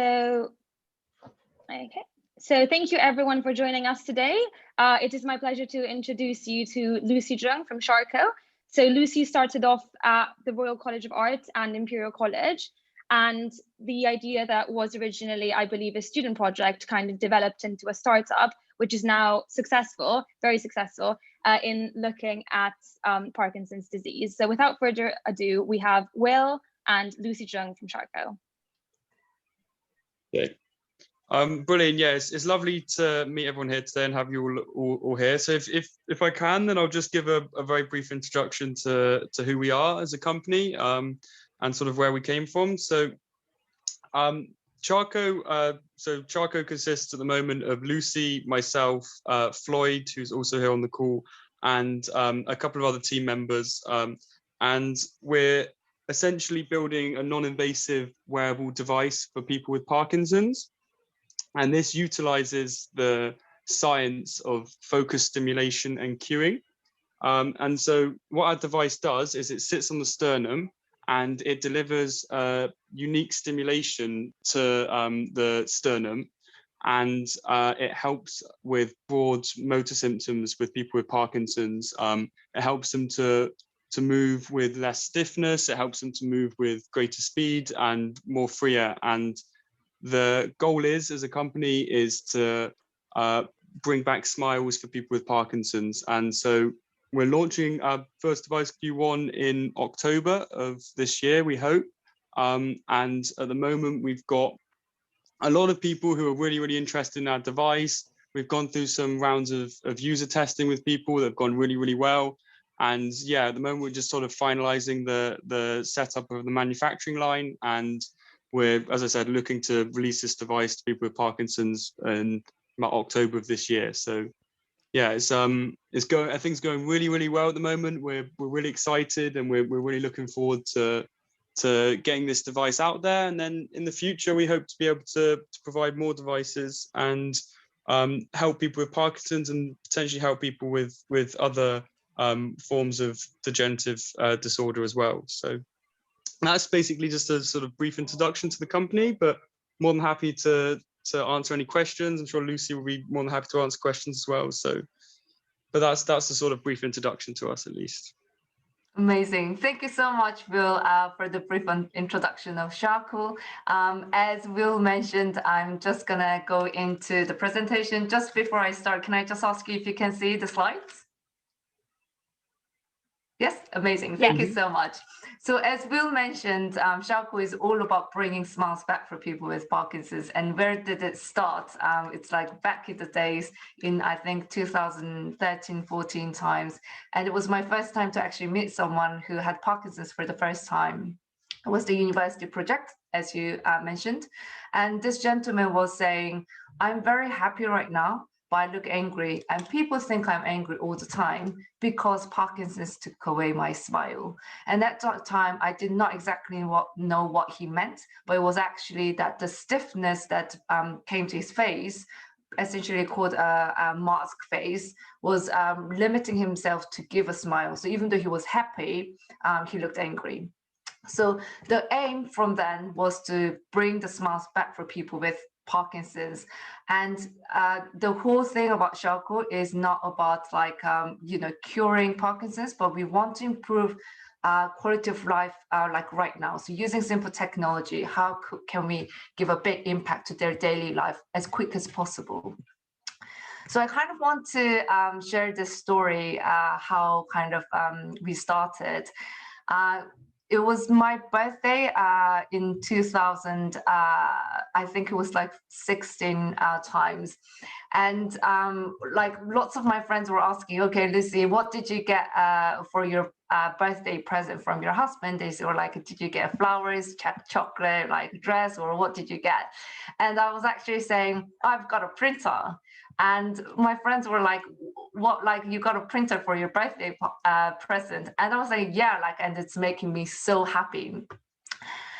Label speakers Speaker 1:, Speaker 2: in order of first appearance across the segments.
Speaker 1: So, okay. So thank you everyone for joining us today. It is my pleasure to introduce you to Lucy Jung from CharcoLtd. So Lucy started off at the Royal College of Art and Imperial College. And the idea that was originally, I believe, a student project kind of developed into a startup, which is now successful, very successful, in looking at Parkinson's disease. So without further ado, we have Will and Lucy Jung from CharcoLtd.
Speaker 2: Okay. Brilliant. Yeah, it's lovely to meet everyone here today and have you all here. So if I can, then I'll just give a very brief introduction to who we are as a company and sort of where we came from. So CharcoLtd consists at the moment of Lucy, myself, Floyd, who's also here on the call, and a couple of other team members. And we're essentially building a non-invasive wearable device for people with Parkinson's. And this utilizes the science of focus stimulation and cueing. And so what our device does is it sits on the sternum and it delivers unique stimulation to the sternum. And it helps with broad motor symptoms with people with Parkinson's. It helps them to move with less stiffness. It helps them to move with greater speed and more freer. And the goal is, as a company, is to bring back smiles for people with Parkinson's. And so we're launching our first device Q1 in October of this year, we hope. And at the moment, we've got a lot of people who are really, really interested in our device. We've gone through some rounds of user testing with people that have gone really, really well. And yeah, at the moment, we're just sort of finalizing the setup of the manufacturing line. And we're, as I said, looking to release this device to people with Parkinson's in October of this year. So yeah, it's going, I think it's going really, really well at the moment. We're really excited and we're really looking forward to getting this device out there. And then in the future, we hope to be able to provide more devices and help people with Parkinson's and potentially help people with other forms of degenerative disorder as well. So that's basically just a sort of brief introduction to the company, but more than happy to answer any questions. I'm sure Lucy will be more than happy to answer questions as well. So, but that's the sort of brief introduction to us, at least.
Speaker 3: Amazing. Thank you so much, Will, for the brief introduction of CharcoLtd. As Will mentioned, I'm just going to go into the presentation. Just before I start, can I just ask you if you can see the slides? Yes, amazing. Thank you so much. So as Will mentioned, CharcoLtd is all about bringing smiles back for people with Parkinson's. And where did it start? It's like back in the days in, I think, 2013, 14 times. And it was my first time to actually meet someone who had Parkinson's for the first time. It was the university project, as you mentioned. And this gentleman was saying, I'm very happy right now. I look angry and people think I'm angry all the time because Parkinson's took away my smile. And at that time, I did not exactly know what he meant, but it was actually that the stiffness that came to his face, essentially called a mask face, was limiting himself to give a smile. So even though he was happy, he looked angry. So the aim from then was to bring the smiles back for people with Parkinson's. And the whole thing about CharcoLtd is not about like curing Parkinson's, but we want to improve quality of life like right now. So using simple technology, how can we give a big impact to their daily life as quick as possible? So I kind of want to share this story, how kind of we started. It was my birthday in 2000, I think it was like 16 times. And like lots of my friends were asking, okay, Lucy, what did you get for your birthday present from your husband? They were like, did you get flowers, chocolate, like dress, or what did you get? And I was actually saying, I've got a printer. And my friends were like, what, like you got a printer for your birthday present? And I was like, yeah, like, and it's making me so happy.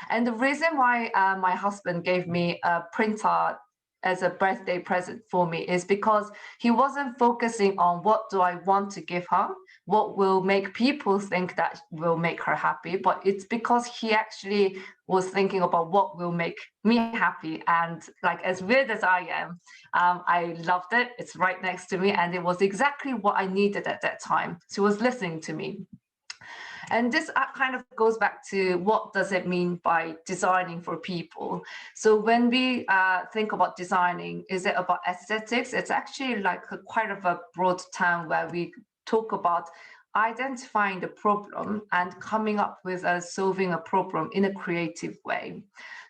Speaker 3: And the reason why my husband gave me a printer as a birthday present for me is because he wasn't focusing on what do I want to give her, what will make people think that will make her happy, but it's because he actually was thinking about what will make me happy. And like, as weird as I am, I loved it. It's right next to me, and it was exactly what I needed at that time. So he was listening to me. And this kind of goes back to what does it mean by designing for people. So when we think about designing, is it about aesthetics? It's actually like quite of a broad term where we talk about identifying the problem and coming up with solving a problem in a creative way.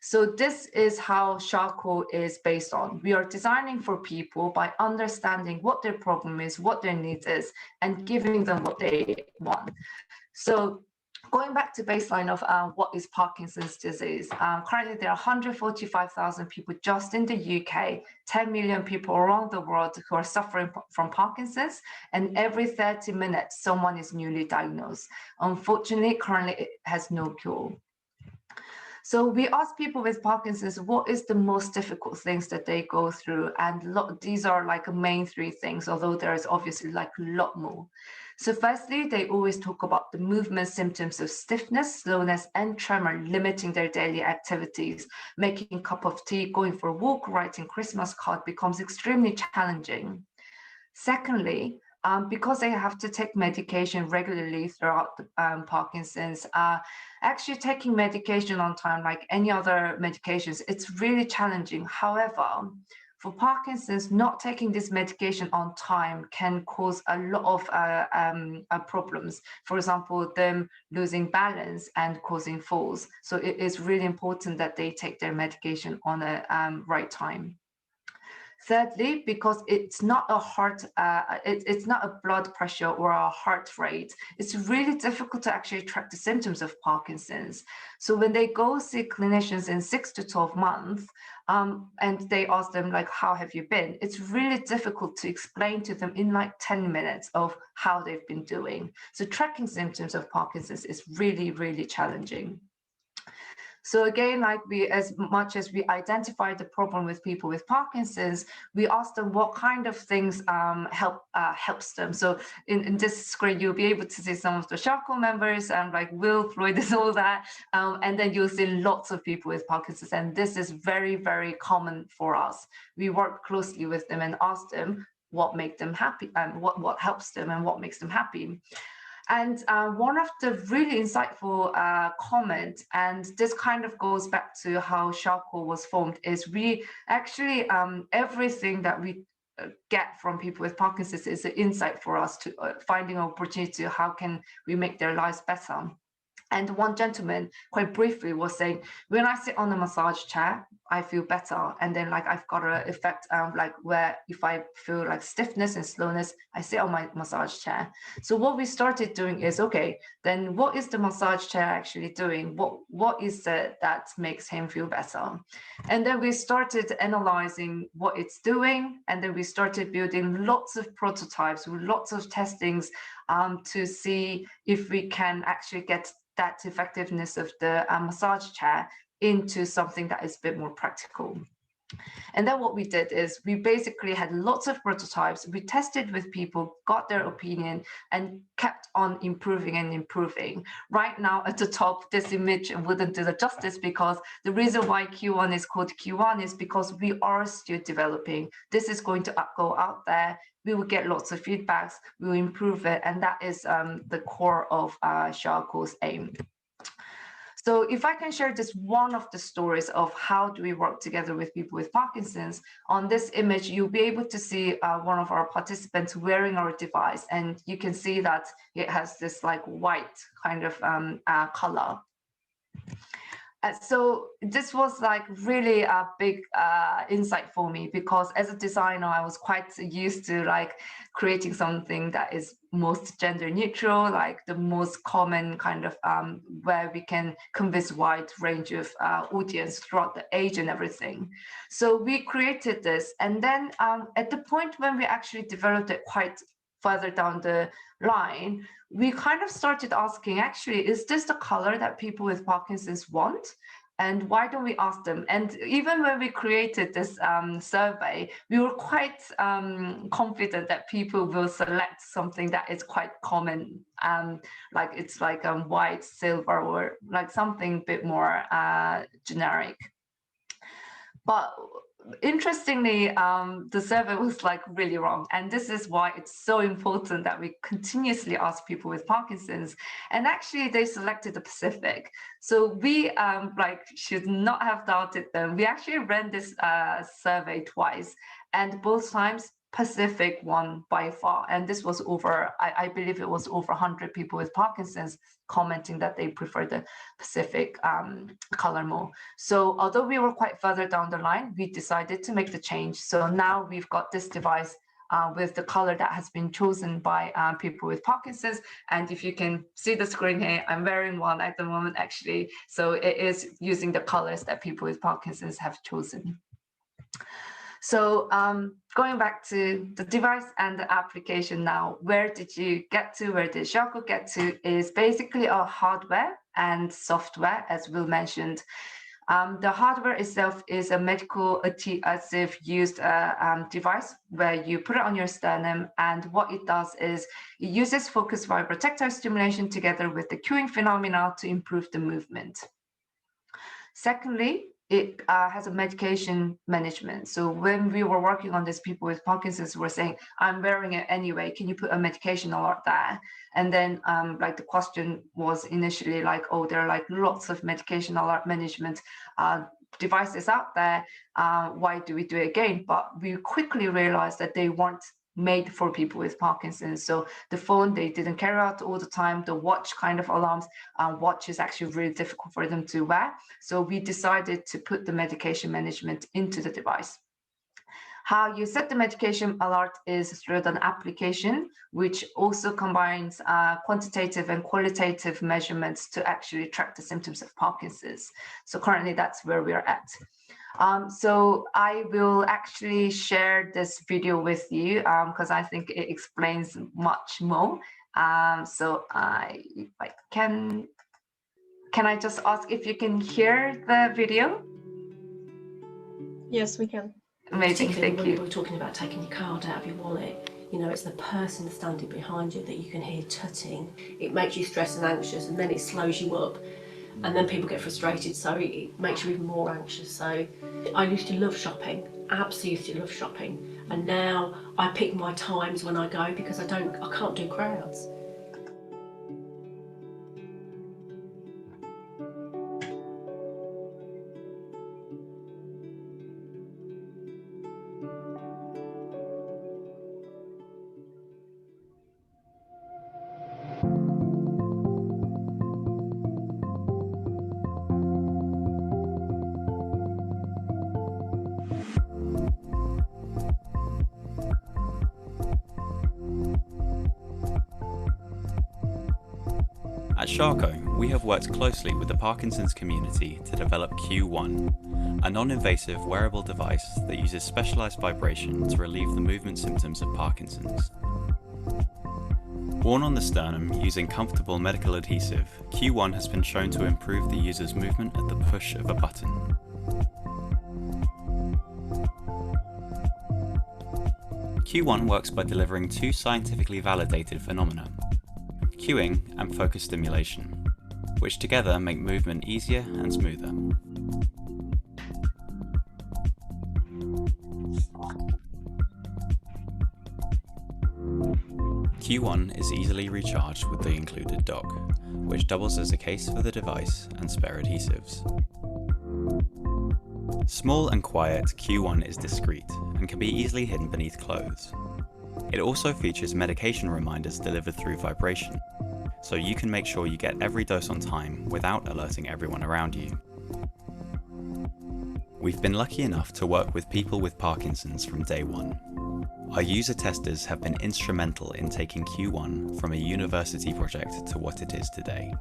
Speaker 3: So this is how Charco is based on. We are designing for people by understanding what their problem is, what their needs is, and giving them what they want. So going back to baseline of what is Parkinson's disease, currently there are 145,000 people just in the UK, 10 million people around the world who are suffering from Parkinson's, and every 30 minutes someone is newly diagnosed. Unfortunately, currently it has no cure. So we ask people with Parkinson's, what is the most difficult things that they go through? And these are like main three things, although there is obviously like a lot more. So firstly, they always talk about the movement symptoms of stiffness, slowness, and tremor limiting their daily activities. Making a cup of tea, going for a walk, writing Christmas card becomes extremely challenging. Secondly, because they have to take medication regularly throughout the, Parkinson's, actually taking medication on time, like any other medications, it's really challenging. However, for Parkinson's, not taking this medication on time can cause a lot of problems. For example, them losing balance and causing falls. So it is really important that they take their medication on a right time. Thirdly, because it's not a heart, it's not a blood pressure or a heart rate, it's really difficult to actually track the symptoms of Parkinson's. So when they go see clinicians in 6 to 12 months, and they ask them like, how have you been? It's really difficult to explain to them in like 10 minutes of how they've been doing. So tracking symptoms of Parkinson's is really, really challenging. So again, like as much as we identify the problem with people with Parkinson's, we ask them what kind of things helps them. So in this screen, you'll be able to see some of the Charco members, like Will, Floyd, is all that. And then you'll see lots of people with Parkinson's. And this is very, very common for us. We work closely with them and ask them what makes them happy, and what helps them and what makes them happy. And one of the really insightful comments, and this kind of goes back to how Charco was formed, is we actually, everything that we get from people with Parkinson's is an insight for us to finding an opportunity to how can we make their lives better. And one gentleman, quite briefly, was saying, when I sit on a massage chair, I feel better. And then like I've got an effect like where if I feel like stiffness and slowness, I sit on my massage chair. So what we started doing is, okay, then what is the massage chair actually doing? What is it that makes him feel better? And then we started analyzing what it's doing. And then we started building lots of prototypes with lots of testings to see if we can actually get that effectiveness of the massage chair into something that is a bit more practical. And then what we did is we basically had lots of prototypes. We tested with people, got their opinion, and kept on improving and improving. Right now at the top, this image wouldn't do the justice, because the reason why Q1 is called Q1 is because we are still developing. This is going to go out there. We will get lots of feedbacks. We will improve it. And that is the core of Charco's aim. So if I can share just one of the stories of how do we work together with people with Parkinson's, on this image, you'll be able to see one of our participants wearing our device, and you can see that it has this like white kind of color. So this was like really a big insight for me, because as a designer, I was quite used to like creating something that is most gender neutral, like the most common kind of where we can convince wide range of audience throughout the age and everything. So we created this, and then at the point when we actually developed it quite further down the line, we kind of started asking, actually, is this the color that people with Parkinson's want? And why don't we ask them? And even when we created this survey, we were quite confident that people will select something that is quite common, like it's like white, silver, or like something a bit more generic. But interestingly, the survey was like really wrong. And this is why it's so important that we continuously ask people with Parkinson's. And actually they selected the Pacific. So we like should not have doubted them. We actually ran this survey twice, and both times Pacific won by far. And this was over, I believe it was over 100 people with Parkinson's commenting that they prefer the Pacific color more. So although we were quite further down the line, we decided to make the change. So now we've got this device with the color that has been chosen by people with Parkinson's. And if you can see the screen here, I'm wearing one at the moment, actually. So it is using the colors that people with Parkinson's have chosen. So going back to the device and the application now, where did you get to, where did CharcoLtd get to, is basically our hardware and software, as Will mentioned. The hardware itself is a medical adhesive used device where you put it on your sternum, and what it does is it uses focused vibrotactile stimulation together with the cueing phenomena to improve the movement. Secondly, it has a medication management. So when we were working on this, people with Parkinson's were saying, I'm wearing it anyway, can you put a medication alert there? And then like the question was initially like, oh, there are like lots of medication alert management devices out there. Why do we do it again? But we quickly realized that they weren't made for people with Parkinson's. So the phone, they didn't carry out all the time. The watch kind of alarms, watch is actually really difficult for them to wear. So we decided to put the medication management into the device. How you set the medication alert is through an application, which also combines quantitative and qualitative measurements to actually track the symptoms of Parkinson's. So currently that's where we are at. So I will actually share this video with you because I think it explains much more. So can I just ask if you can hear the video?
Speaker 4: Yes, we can.
Speaker 3: Amazing, thank you.
Speaker 5: When we're talking about taking your card out of your wallet, you know, it's the person standing behind you that you can hear tutting. It makes you stressed and anxious, and then it slows you up. And then people get frustrated, so it makes you even more anxious. So I used to love shopping, absolutely used to love shopping. And now I pick my times when I go because I can't do crowds.
Speaker 6: At CharcoLtd, we have worked closely with the Parkinson's community to develop Q1, a non-invasive wearable device that uses specialized vibration to relieve the movement symptoms of Parkinson's. Worn on the sternum using comfortable medical adhesive, Q1 has been shown to improve the user's movement at the push of a button. Q1 works by delivering two scientifically validated phenomena: cueing and focus stimulation, which together make movement easier and smoother. Q1 is easily recharged with the included dock, which doubles as a case for the device and spare adhesives. Small and quiet, Q1 is discreet and can be easily hidden beneath clothes. It also features medication reminders delivered through vibration, so you can make sure you get every dose on time without alerting everyone around you. We've been lucky enough to work with people with Parkinson's from day one. Our user testers have been instrumental in taking Q1 from a university project to what it is today.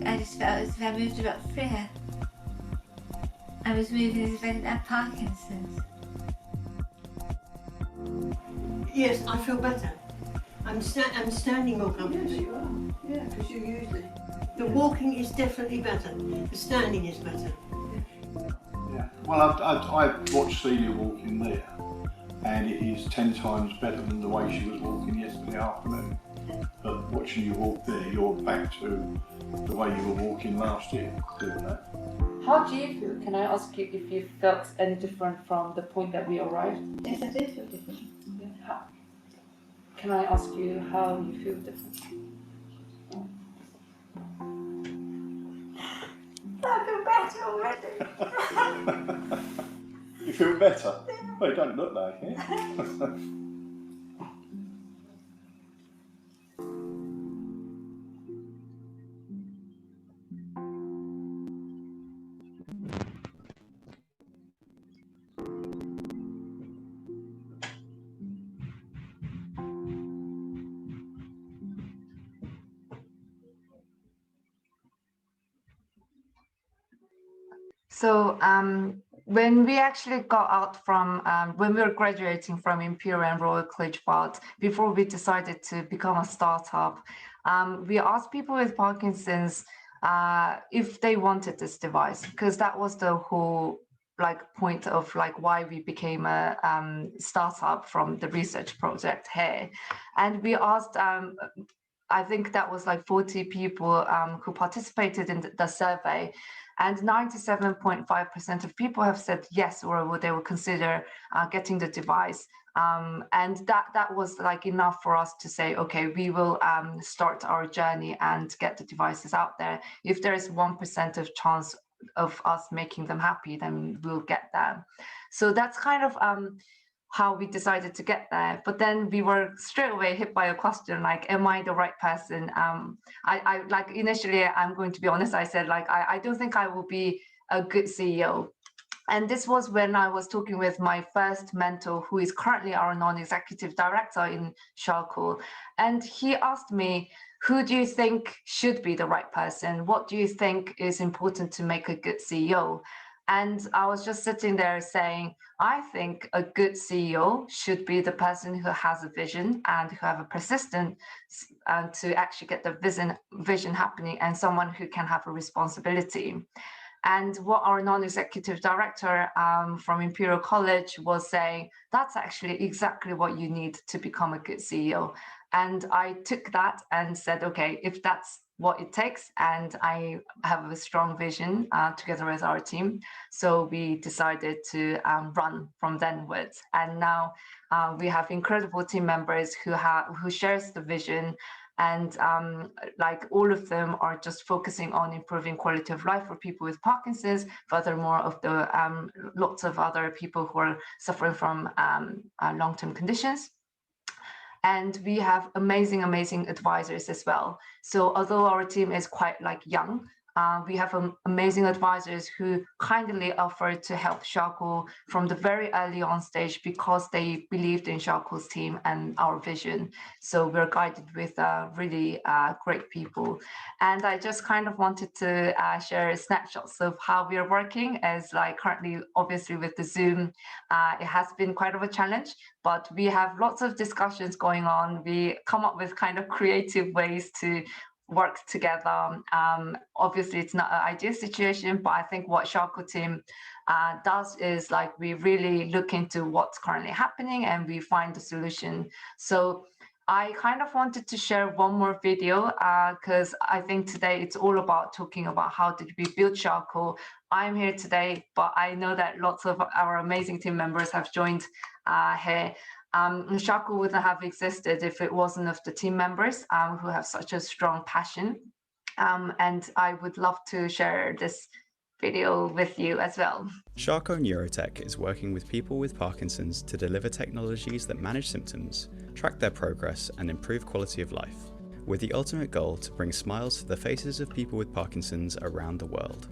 Speaker 7: I just felt as if I moved a lot freer. I was moving as if I didn't have Parkinson's.
Speaker 8: Yes, I feel better. I'm standing more comfortably.
Speaker 9: Yes, you are. Yeah, because you used it.
Speaker 8: The walking is definitely better. The standing is better.
Speaker 4: Yeah. Well, I've watched Celia walking there, and it is 10 times better than the way she was walking yesterday afternoon. But watching you walk there, you're back to the way you were walking last year, doing that.
Speaker 3: How do you feel? Can I ask you if you felt any different from the point that we arrived?
Speaker 7: Yes, I did feel different.
Speaker 3: How? Can I ask you how you feel different?
Speaker 7: I feel better already.
Speaker 4: You feel better? Well, you don't look like it.
Speaker 3: So when we actually got out from, when we were graduating from Imperial and Royal College of Art, before we decided to become a startup, we asked people with Parkinson's if they wanted this device, because that was the whole point of why we became a startup from the research project here. And we asked, I think that was 40 people who participated in the survey. And 97.5% of people have said yes, or they will consider getting the device. And that was enough for us to say, okay, we will start our journey and get the devices out there. If there is 1% of chance of us making them happy, then we'll get them. So that's kind of how we decided to get there. But then we were straight away hit by a question am I the right person? I initially, I'm going to be honest, I said I don't think I will be a good CEO. And this was when I was talking with my first mentor, who is currently our non-executive director in CharcoLtd. And he asked me, who do you think should be the right person? What do you think is important to make a good CEO? And I was just sitting there saying, I think a good CEO should be the person who has a vision and who have a persistence to actually get the vision happening, and someone who can have a responsibility. And what our non-executive director from Imperial College was saying, that's actually exactly what you need to become a good CEO. And I took that and said, okay, if that's what it takes, and I have a strong vision together with our team, so we decided to run from thenwards. And now we have incredible team members who shares the vision, and all of them are just focusing on improving quality of life for people with Parkinson's. Furthermore, of the lots of other people who are suffering from long-term conditions. And we have amazing advisors as well. So although our team is quite young, we have amazing advisors who kindly offered to help CharcoLtd from the very early on stage, because they believed in CharcoLtd's team and our vision. So we're guided with really great people. And I just kind of wanted to share snapshots of how we are working, as currently, obviously with the Zoom, it has been quite of a challenge, but we have lots of discussions going on. We come up with kind of creative ways to work together. Obviously, it's not an ideal situation, but I think what CharcoLtd team does is we really look into what's currently happening and we find the solution. So I kind of wanted to share one more video because I think today it's all about talking about how did we build CharcoLtd. I'm here today, but I know that lots of our amazing team members have joined here. CharcoLtd wouldn't have existed if it wasn't of the team members who have such a strong passion. And I would love to share this video with you as well.
Speaker 6: CharcoLtd Neurotech is working with people with Parkinson's to deliver technologies that manage symptoms, track their progress, and improve quality of life, with the ultimate goal to bring smiles to the faces of people with Parkinson's around the world.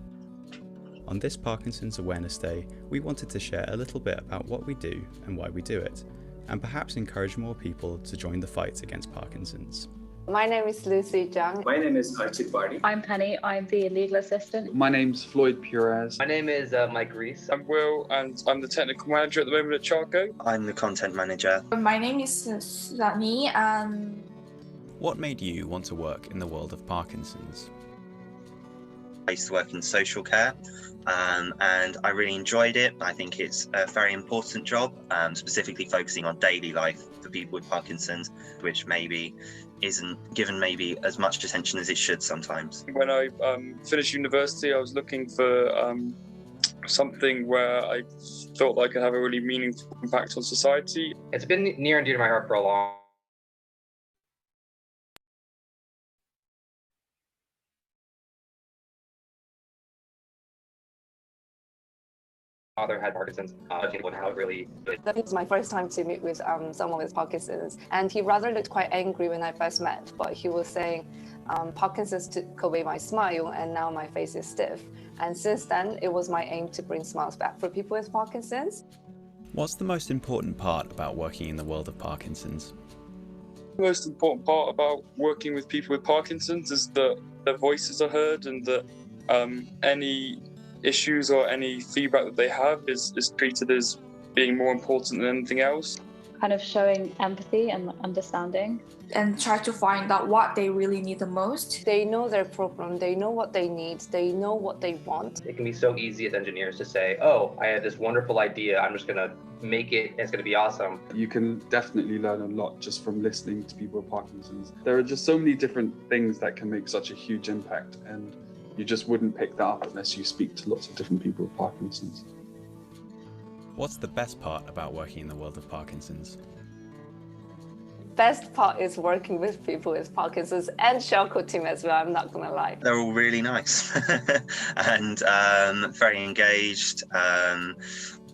Speaker 6: On this Parkinson's Awareness Day, we wanted to share a little bit about what we do and why we do it, and perhaps encourage more people to join the fight against Parkinson's.
Speaker 9: My name is Lucy Jung.
Speaker 10: My name is Jung.
Speaker 1: I'm Penny, I'm the legal assistant.
Speaker 10: My name's Floyd Perez.
Speaker 11: My name is Mike Reese.
Speaker 2: I'm Will, and I'm the technical manager at the moment at CharcoLtd.
Speaker 12: I'm the content manager.
Speaker 13: My name is Shvachiy.
Speaker 6: What made you want to work in the world of Parkinson's?
Speaker 11: I used to work in social care, and I really enjoyed it. I think it's a very important job, specifically focusing on daily life for people with Parkinson's, which maybe isn't given maybe as much attention as it should sometimes.
Speaker 2: When I finished university, I was looking for something where I thought I could have a really meaningful impact on society.
Speaker 10: It's been near and dear to my heart for a long father had Parkinson's, and how it really.
Speaker 9: That was my first time to meet with someone with Parkinson's, and he rather looked quite angry when I first met, but he was saying, Parkinson's took away my smile and now my face is stiff. And since then, it was my aim to bring smiles back for people with Parkinson's.
Speaker 6: What's the most important part about working in the world of Parkinson's?
Speaker 2: The most important part about working with people with Parkinson's is that their voices are heard, and that any issues or any feedback that they have is treated as being more important than anything else.
Speaker 12: Kind of showing empathy and understanding.
Speaker 13: And try to find out what they really need the most.
Speaker 9: They know their problem, they know what they need, they know what they want.
Speaker 10: It can be so easy as engineers to say, oh, I have this wonderful idea, I'm just gonna make it, and it's gonna be awesome.
Speaker 14: You can definitely learn a lot just from listening to people with Parkinson's. There are just so many different things that can make such a huge impact, and you just wouldn't pick that up unless you speak to lots of different people with Parkinson's.
Speaker 6: What's the best part about working in the world of Parkinson's?
Speaker 9: Best part is working with people with Parkinson's and CharcoLtd team as well, I'm not gonna lie.
Speaker 11: They're all really nice and very engaged,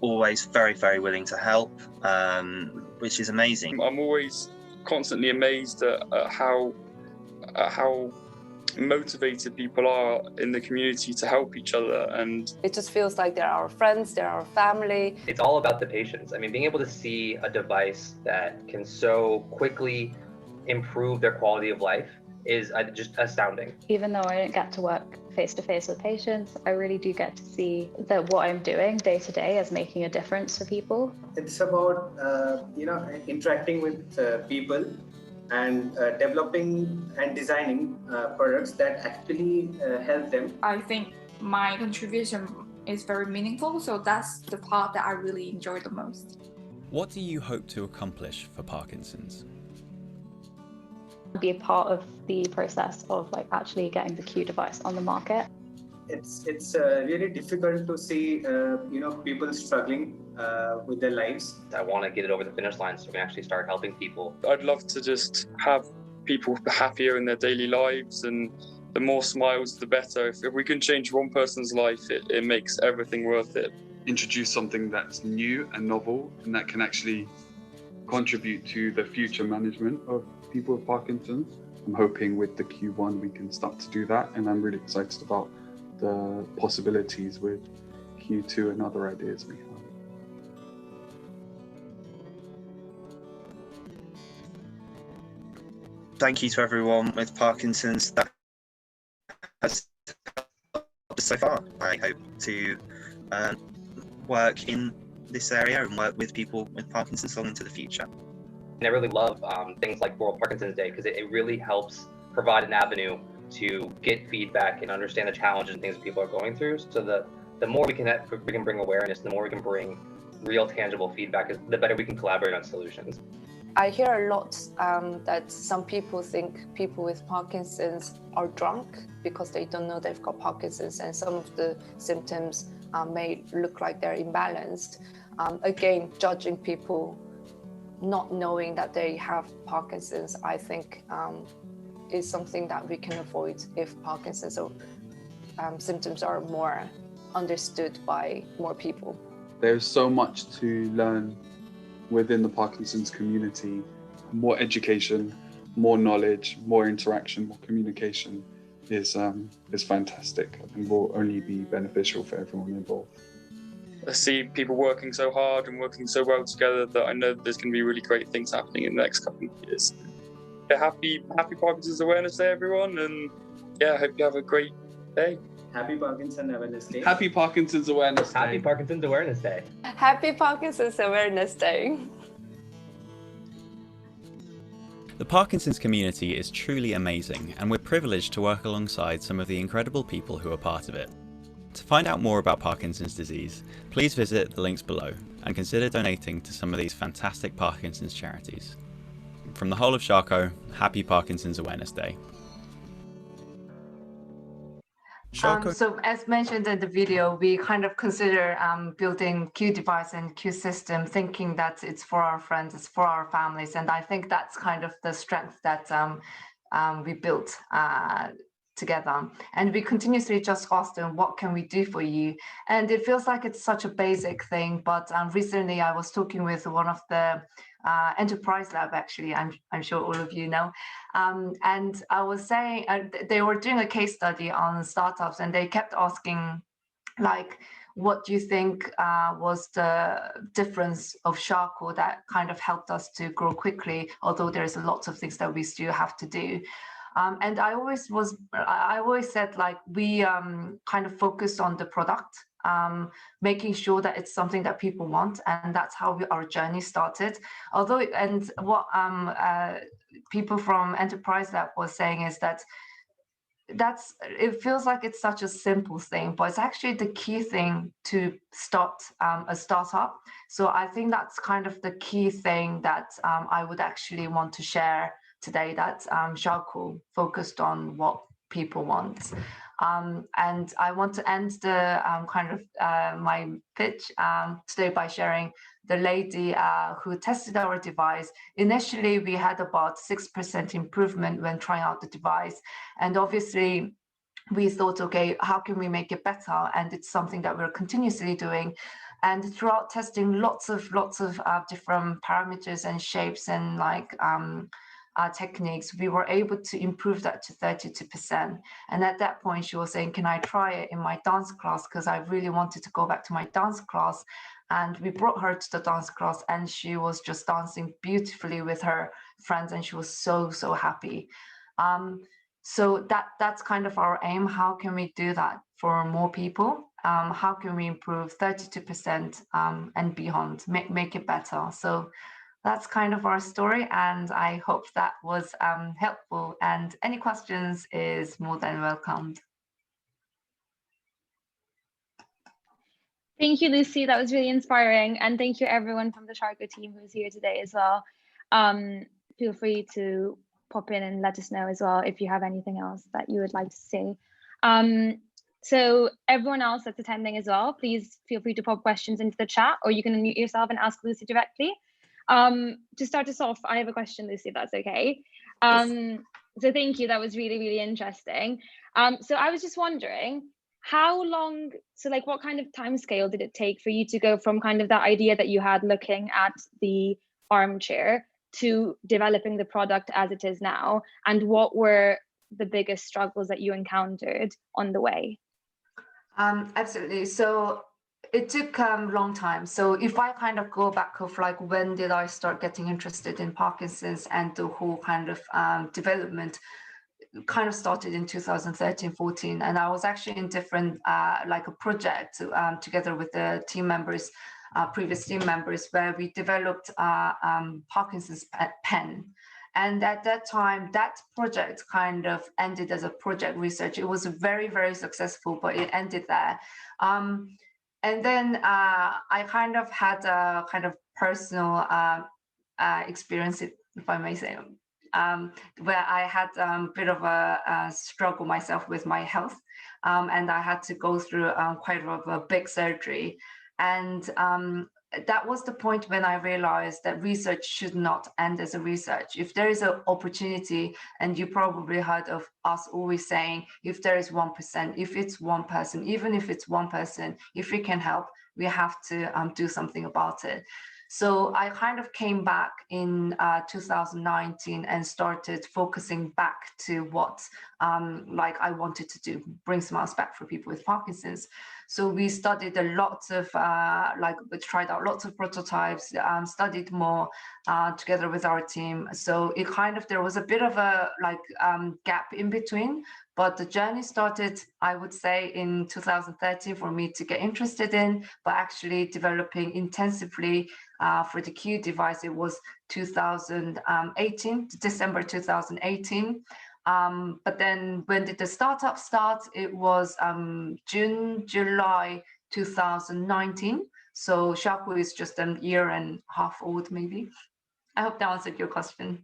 Speaker 11: always very, very willing to help, which is amazing.
Speaker 2: I'm always constantly amazed at how motivated people are in the community to help each other, and
Speaker 9: it just feels like they're our friends, they're our family.
Speaker 10: It's all about the patients. I mean, being able to see a device that can so quickly improve their quality of life is just astounding.
Speaker 12: Even though I don't get to work face-to-face with patients, I really do get to see that what I'm doing day to day is making a difference for people.
Speaker 15: It's about interacting with people and developing and designing products that actually help them.
Speaker 13: I think my contribution is very meaningful, so that's the part that I really enjoy the most.
Speaker 6: What do you hope to accomplish for Parkinson's?
Speaker 12: Be a part of the process of actually getting the Q device on the market.
Speaker 15: It's really difficult to see people struggling with their lives.
Speaker 10: I want to get it over the finish line so we can actually start helping people.
Speaker 2: I'd love to just have people happier in their daily lives, and the more smiles the better. If we can change one person's life, it makes everything worth it.
Speaker 14: Introduce something that's new and novel and that can actually contribute to the future management of people with Parkinson's. I'm hoping with the Q1 we can start to do that, and I'm really excited about the possibilities with Q2 and other ideas we have.
Speaker 11: Thank you to everyone with Parkinson's that has helped us so far. I hope to work in this area and work with people with Parkinson's long into the future.
Speaker 10: And I really love things like World Parkinson's Day, because it really helps provide an avenue to get feedback and understand the challenges and things that people are going through. So the more we can bring awareness, the more we can bring real tangible feedback, the better we can collaborate on solutions.
Speaker 9: I hear a lot that some people think people with Parkinson's are drunk because they don't know they've got Parkinson's, and some of the symptoms may look like they're imbalanced. Again, judging people not knowing that they have Parkinson's, I think is something that we can avoid if Parkinson's symptoms are more understood by more people.
Speaker 14: There's so much to learn within the Parkinson's community. More education, more knowledge, more interaction, more communication is fantastic, and will only be beneficial for everyone involved.
Speaker 2: I see people working so hard and working so well together that I know there's going to be really great things happening in the next couple of years. Happy Parkinson's Awareness Day, everyone, and I hope you have a great day.
Speaker 15: Happy Parkinson's Awareness Day.
Speaker 14: Happy Parkinson's Awareness Day.
Speaker 10: Happy Parkinson's Awareness Day.
Speaker 9: Happy Parkinson's Awareness Day.
Speaker 6: The Parkinson's community is truly amazing, and we're privileged to work alongside some of the incredible people who are part of it. To find out more about Parkinson's disease, please visit the links below and consider donating to some of these fantastic Parkinson's charities. From the whole of Charco, happy Parkinson's Awareness Day.
Speaker 3: So as mentioned in the video, we kind of consider building Q device and Q system, thinking that it's for our friends, it's for our families. And I think that's kind of the strength that we built together. And we continuously just ask them, what can we do for you? And it feels like it's such a basic thing, but recently I was talking with one of the enterprise lab, actually, I'm sure all of you know, and I was saying they were doing a case study on startups, and they kept asking, like, what do you think was the difference of CharcoLtd that kind of helped us to grow quickly, although there's lots of things that we still have to do. And I always said, like, we kind of focused on the product, making sure that it's something that people want, and that's how our journey started. Although, and what people from Enterprise Lab was saying is that it feels like it's such a simple thing, but it's actually the key thing to start a startup. So I think that's kind of the key thing that I would actually want to share today, that CharcoLtd focused on what people want. And I want to end the kind of my pitch today by sharing the lady who tested our device. Initially, we had about 6% improvement when trying out the device. And obviously, we thought, okay, how can we make it better? And it's something that we're continuously doing. And throughout testing lots of different parameters and shapes and like techniques, we were able to improve that to 32%. And at that point, she was saying, can I try it in my dance class? Because I really wanted to go back to my dance class. And we brought her to the dance class, and she was just dancing beautifully with her friends, and she was so happy. So that's kind of our aim. How can we do that for more people? How can we improve 32% and beyond, make it better? So that's kind of our story, and I hope that was helpful. And any questions is more than welcomed.
Speaker 1: Thank you, Lucy. That was really inspiring. And thank you everyone from the CharcoLtd team who's here today as well. Feel free to pop in and let us know as well if you have anything else that you would like to say. So everyone else that's attending as well, please feel free to pop questions into the chat, or you can unmute yourself and ask Lucy directly. To start us off, I have a question, Lucy, if that's okay. So thank you, that was really interesting. So I was just wondering, how long, so like what kind of time scale did it take for you to go from kind of that idea that you had looking at the armchair to developing the product as it is now? And what were the biggest struggles that you encountered on the way?
Speaker 3: Absolutely. So it took a long time. So if I kind of go back of like, when did I start getting interested in Parkinson's and the whole kind of development, kind of started in 2013-14, and I was actually in different like a project together with the team members, previous team members, where we developed Parkinson's pen. And at that time, that project kind of ended as a project research. It was very successful, but it ended there. And then I kind of had a kind of personal experience, if I may say, where I had a bit of a struggle myself with my health, and I had to go through quite a big surgery. And that was the point when I realized that research should not end as a research. If there is an opportunity, and you probably heard of us always saying, if there is 1%, if it's one person, even if it's one person, if we can help, we have to do something about it. So I kind of came back in 2019 and started focusing back to what like I wanted to do, bring smiles back for people with Parkinson's. So we studied a lot of, we tried out lots of prototypes, studied more together with our team. So it kind of, there was a bit of a gap in between, but the journey started, I would say, in 2013 for me to get interested in, but actually developing intensively for the Q device, it was 2018, December 2018. But then when did the startup start? It was July 2019. So CharcoLtd is just a year and a half old, maybe. I hope that answered your question.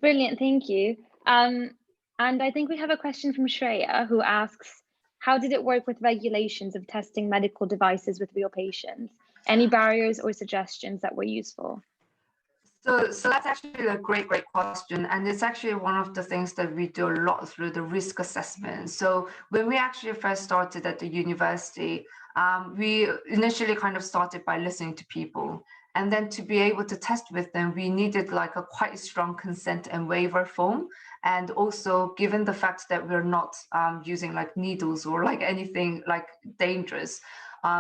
Speaker 1: Brilliant, thank you. And I think we have a question from Shreya, who asks, how did it work with regulations of testing medical devices with real patients? Any barriers or suggestions that were useful?
Speaker 3: So that's actually a great question. And it's actually one of the things that we do a lot through the risk assessment. So when we actually first started at the university, we initially kind of started by listening to people. And then to be able to test with them, we needed like a quite strong consent and waiver form. And also, given the fact that we're not using like needles or like anything like dangerous,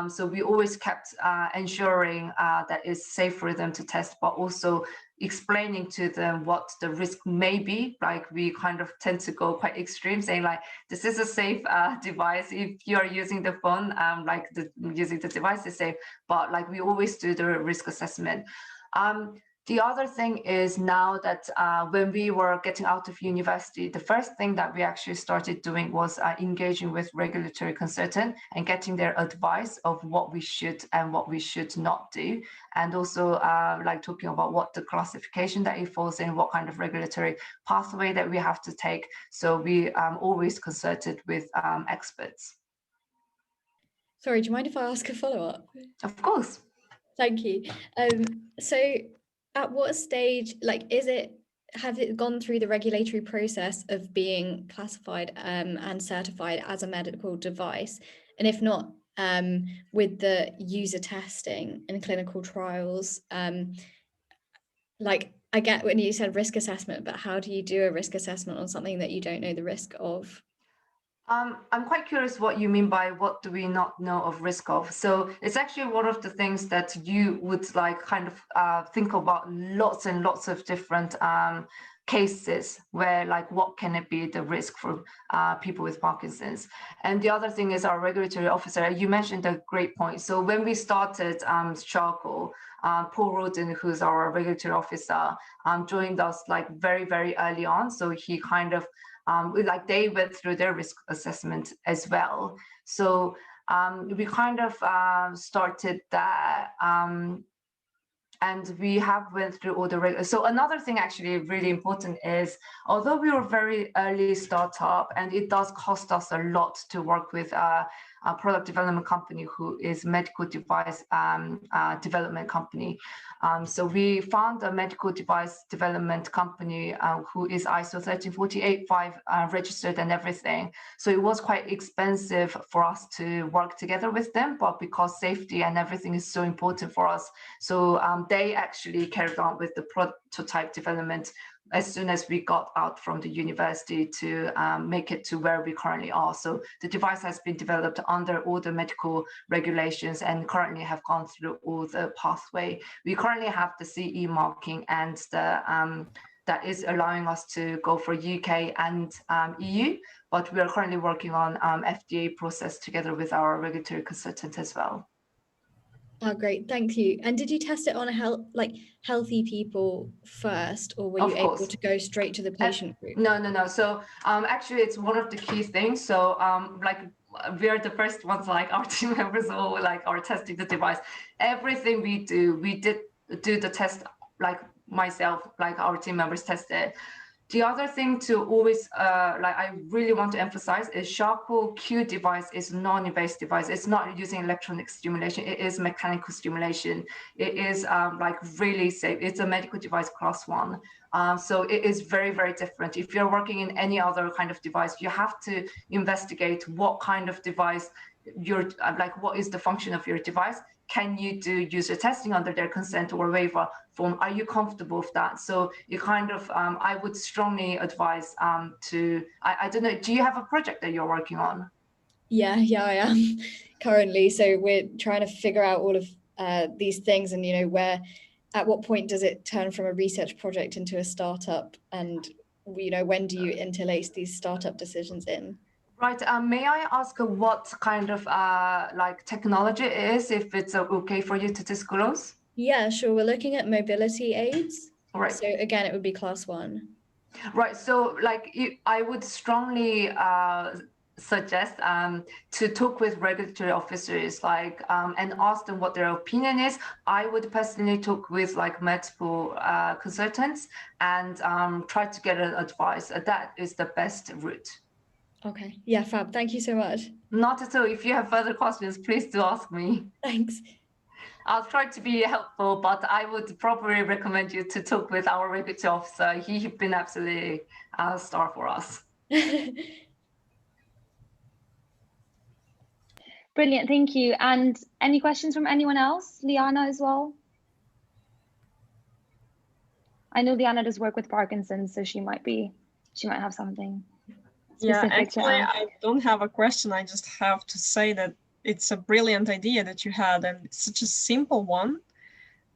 Speaker 3: so we always kept ensuring that it's safe for them to test, but also explaining to them what the risk may be. Like we kind of tend to go quite extreme, saying like, this is a safe device. If you're using the phone, using the device is safe, but like we always do the risk assessment. The other thing is now that when we were getting out of university, the first thing that we actually started doing was engaging with regulatory consultant and getting their advice of what we should and what we should not do. And also like talking about what the classification that it falls in, what kind of regulatory pathway that we have to take. So we always consulted with experts.
Speaker 16: Sorry, do you mind if I ask a follow-up?
Speaker 3: Of course.
Speaker 16: Thank you. So at what stage, like, have it gone through the regulatory process of being classified and certified as a medical device? And if not, with the user testing and clinical trials, like I get when you said risk assessment, but how do you do a risk assessment on something that you don't know the risk of?
Speaker 3: I'm quite curious what you mean by what do we not know of risk of. So it's actually one of the things that you would like kind of think about lots and lots of different cases where like what can it be the risk for people with Parkinson's. And the other thing is our regulatory officer, you mentioned a great point. So when we started CharcoLtd, Paul Roden, who's our regulatory officer, joined us like very, very early on. So he kind of like they went through their risk assessment as well. So we kind of started that and we have went through all the so another thing actually really important is, although we were very early startup and it does cost us a lot to work with a product development company who is medical device development company. So we found a medical device development company who is ISO 13485 registered and everything. So it was quite expensive for us to work together with them, but because safety and everything is so important for us, so they actually carried on with the prototype development as soon as we got out from the university to make it to where we currently are. So the device has been developed under all the medical regulations and currently have gone through all the pathway. We currently have the CE marking and the that is allowing us to go for UK and EU, but we are currently working on FDA process together with our regulatory consultant as well.
Speaker 16: Oh, great, thank you. And did you test it on healthy people first, or were you able to go straight to the patient group?
Speaker 3: No. So actually, it's one of the key things. So like we are the first ones, like our team members all like are testing the device. Everything we did do the test, like myself, like our team members tested. The other thing to always, I really want to emphasize is CharcoLtd device is non-invasive device. It's not using electronic stimulation. It is mechanical stimulation. It is like really safe. It's a medical device class 1. So it is very, very different. If you're working in any other kind of device, you have to investigate what kind of device you're, like what is the function of your device. Can you do user testing under their consent or waiver form? Are you comfortable with that? So you kind of, I would strongly advise I don't know, do you have a project that you're working on?
Speaker 16: Yeah, I am currently. So we're trying to figure out all of these things, and at what point does it turn from a research project into a startup, and when do you interlace these startup decisions in?
Speaker 3: Right. May I ask what kind of like technology it is, if it's okay for you to disclose?
Speaker 16: Yeah, sure. We're looking at mobility aids.
Speaker 3: Right.
Speaker 16: So again, it would be class 1.
Speaker 3: Right. So like I would strongly suggest to talk with regulatory officers, like and ask them what their opinion is. I would personally talk with like multiple consultants and try to get an advice. That is the best route.
Speaker 16: Okay. Yeah, fab. Thank you so much.
Speaker 3: Not at all. If you have further questions, please do ask me.
Speaker 16: Thanks.
Speaker 3: I'll try to be helpful, but I would probably recommend you to talk with our regulatory officer. He's been absolutely a star for us.
Speaker 1: Brilliant, thank you. And any questions from anyone else? Liana as well? I know Liana does work with Parkinsons, so she might have something specific.
Speaker 17: Yeah, actually, I don't have a question. I just have to say that it's a brilliant idea that you had, and it's such a simple one.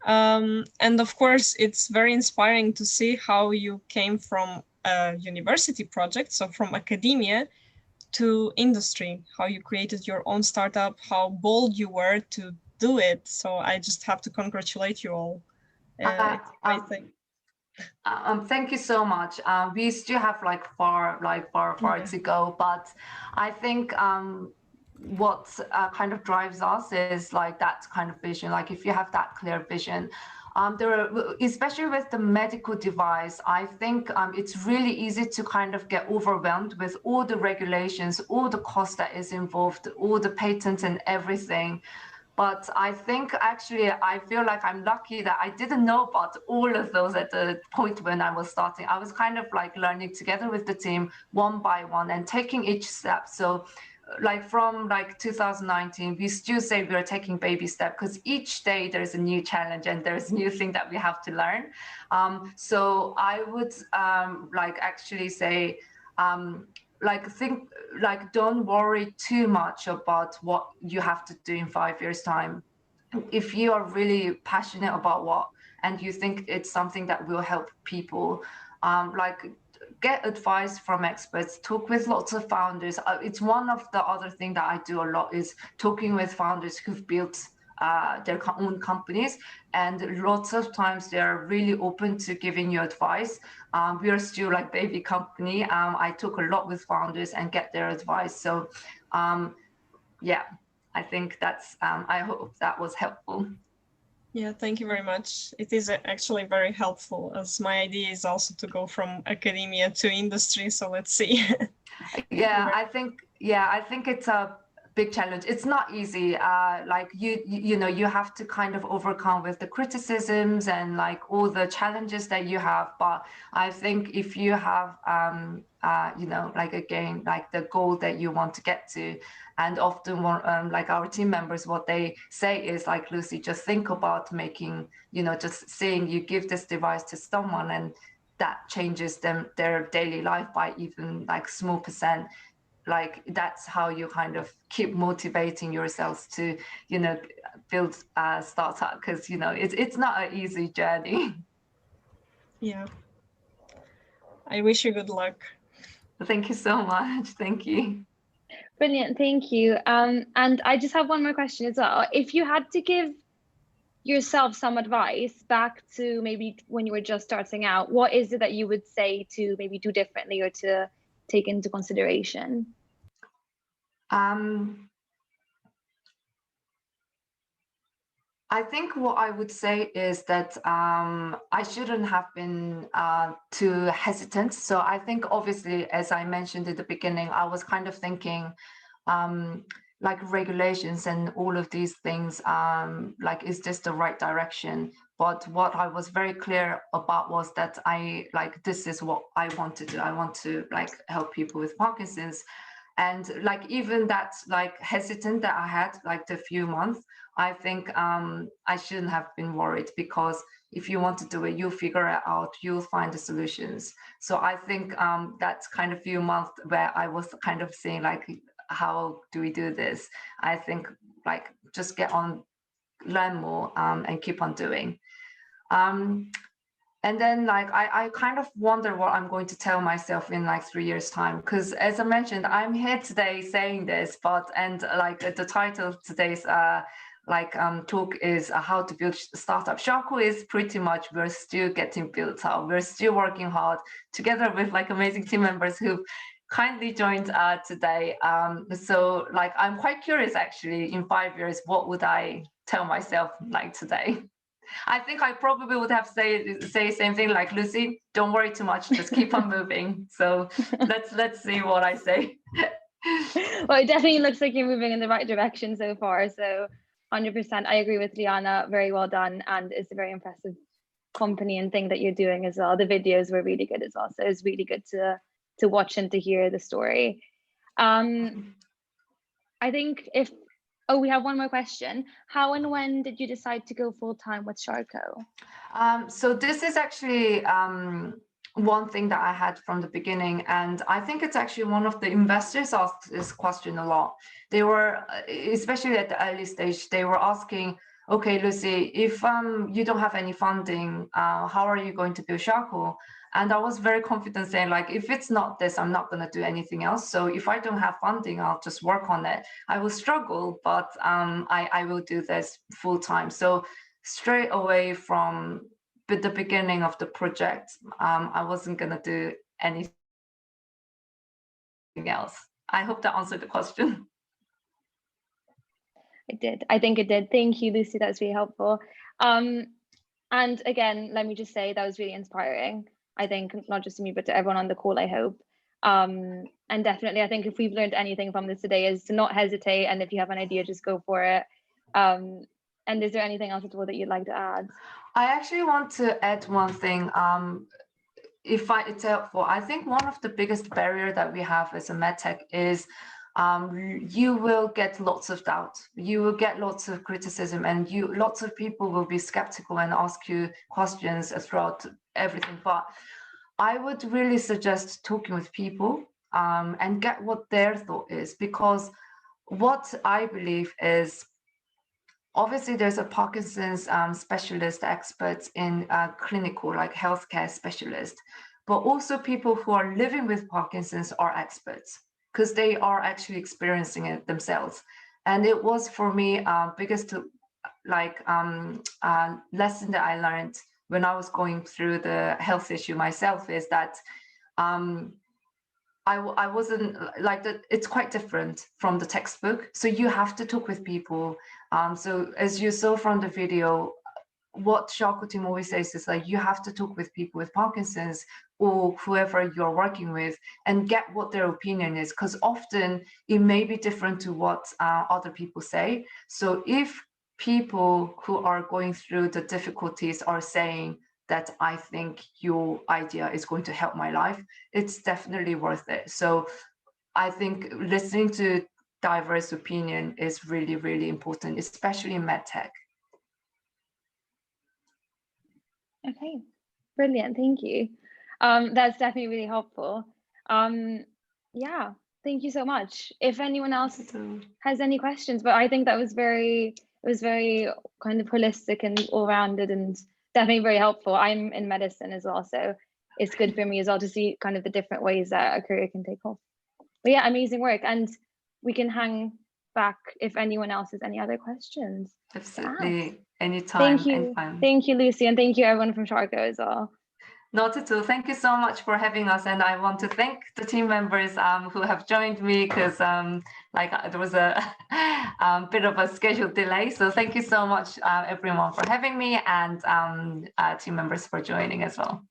Speaker 17: And of course, it's very inspiring to see how you came from a university project, so from academia to industry, how you created your own startup, how bold you were to do it. So I just have to congratulate you all. It's a great thing.
Speaker 3: Thank you so much. We still have far to go, but I think what kind of drives us is that kind of vision. If you have that clear vision, especially with the medical device, I think it's really easy to kind of get overwhelmed with all the regulations, all the cost that is involved, all the patents and everything. But I think actually, I feel like I'm lucky that I didn't know about all of those at the point when I was starting. I was kind of learning together with the team one by one and taking each step. So from 2019, we still say we're taking baby steps, because each day there's a new challenge and there's a new thing that we have to learn. So I would actually say, don't worry too much about what you have to do in 5 years' time. If you are really passionate about and you think it's something that will help people, get advice from experts, talk with lots of founders. It's one of the other things that I do a lot, is talking with founders who've built their own companies, and lots of times they are really open to giving you advice. We are still baby company. I talk a lot with founders and get their advice. So yeah, I think that's I hope that was helpful.
Speaker 17: Yeah, thank you very much. It is actually very helpful, as my idea is also to go from academia to industry. So let's see.
Speaker 3: Yeah, I think it's a big challenge. It's not easy. You have to kind of overcome with the criticisms and all the challenges that you have. But I think if you have again, the goal that you want to get to, and often our team members, what they say is Lucy, just think about making, just saying you give this device to someone and that changes their daily life by even small percent. That's how you kind of keep motivating yourselves to, build a startup, because, it's not an easy journey.
Speaker 17: Yeah. I wish you good luck.
Speaker 3: Thank you so much. Thank you.
Speaker 1: Brilliant, thank you. And I just have one more question as well. If you had to give yourself some advice back to maybe when you were just starting out, what is it that you would say to maybe do differently or to take into consideration?
Speaker 3: I think what I would say is that I shouldn't have been too hesitant. So I think obviously, as I mentioned at the beginning, I was kind of thinking regulations and all of these things, is this the right direction? But what I was very clear about was that this is what I want to do. I want to help people with Parkinson's. And even that hesitant that I had the few months, I think I shouldn't have been worried, because if you want to do it, you'll figure it out, you'll find the solutions. So I think that's kind of few months where I was kind of saying how do we do this? I think like just get on, learn more, and keep on doing. And then like I kind of wonder what I'm going to tell myself in like 3 years time, because as I mentioned, I'm here today saying this, and like the title of today's talk is how to build a startup. CharcoLtd is pretty much, we're still getting built up. We're still working hard together with like amazing team members who've kindly joined today. So like I'm quite curious actually, in 5 years, what would I tell myself like today? I think I probably would have say the same thing like, Lucy, don't worry too much, just keep on moving. So let's see what I say.
Speaker 1: Well, it definitely looks like you're moving in the right direction so far. So 100%, I agree with Liana. Very well done, and it's a very impressive company and thing that you're doing as well. The videos were really good as well, so it's really good to watch and to hear the story. I think we have one more question. How and when did you decide to go full-time with Charco?
Speaker 3: So this is actually one thing that I had from the beginning, and I think it's actually one of the investors asked this question a lot. They were, especially at the early stage, they were asking, okay, Lucy, if you don't have any funding, how are you going to build Charco? And I was very confident saying like, if it's not this, I'm not going to do anything else. So if I don't have funding, I'll just work on it. I will struggle, but I will do this full time. So straight away from the beginning of the project, I wasn't going to do anything else. I hope that answered the question.
Speaker 1: It did. I think it did. Thank you, Lucy. That's really helpful. And again, let me just say that was really inspiring. I think not just to me, but to everyone on the call, I hope. And definitely, I think if we've learned anything from this today is to not hesitate. And if you have an idea, just go for it. And is there anything else at all that you'd like to add?
Speaker 3: I actually want to add one thing. If it's helpful, I think one of the biggest barrier that we have as a medtech is you will get lots of doubt, you will get lots of criticism, and lots of people will be skeptical and ask you questions throughout everything. But I would really suggest talking with people and get what their thought is, because what I believe is, obviously there's a Parkinson's specialist, experts in clinical, like healthcare specialist, but also people who are living with Parkinson's are experts, because they are actually experiencing it themselves. And it was for me biggest lesson that I learned when I was going through the health issue myself is that I wasn't like that. It's quite different from the textbook. So you have to talk with people. So as you saw from the video, what CharcoLtd team always says is like, you have to talk with people with Parkinson's or whoever you're working with and get what their opinion is, because often it may be different to what other people say. So if people who are going through the difficulties are saying that I think your idea is going to help my life, it's definitely worth it. So I think listening to diverse opinion is really, really important, especially in medtech.
Speaker 1: Okay, brilliant. Thank you. That's definitely really helpful. Yeah, thank you so much. If anyone else has any questions, but I think that was it was very kind of holistic and all-rounded and definitely very helpful. I'm in medicine as well, so it's good for me as well to see kind of the different ways that a career can take off. But yeah, amazing work. And we can hang back if anyone else has any other questions.
Speaker 3: Absolutely, anytime.
Speaker 1: Thank you.
Speaker 3: Anytime.
Speaker 1: Thank you, Lucy, and thank you everyone from Charco as well.
Speaker 3: Not at all. Thank you so much for having us, and I want to thank the team members who have joined me, because there was a bit of a schedule delay. So thank you so much, everyone, for having me, and team members for joining as well.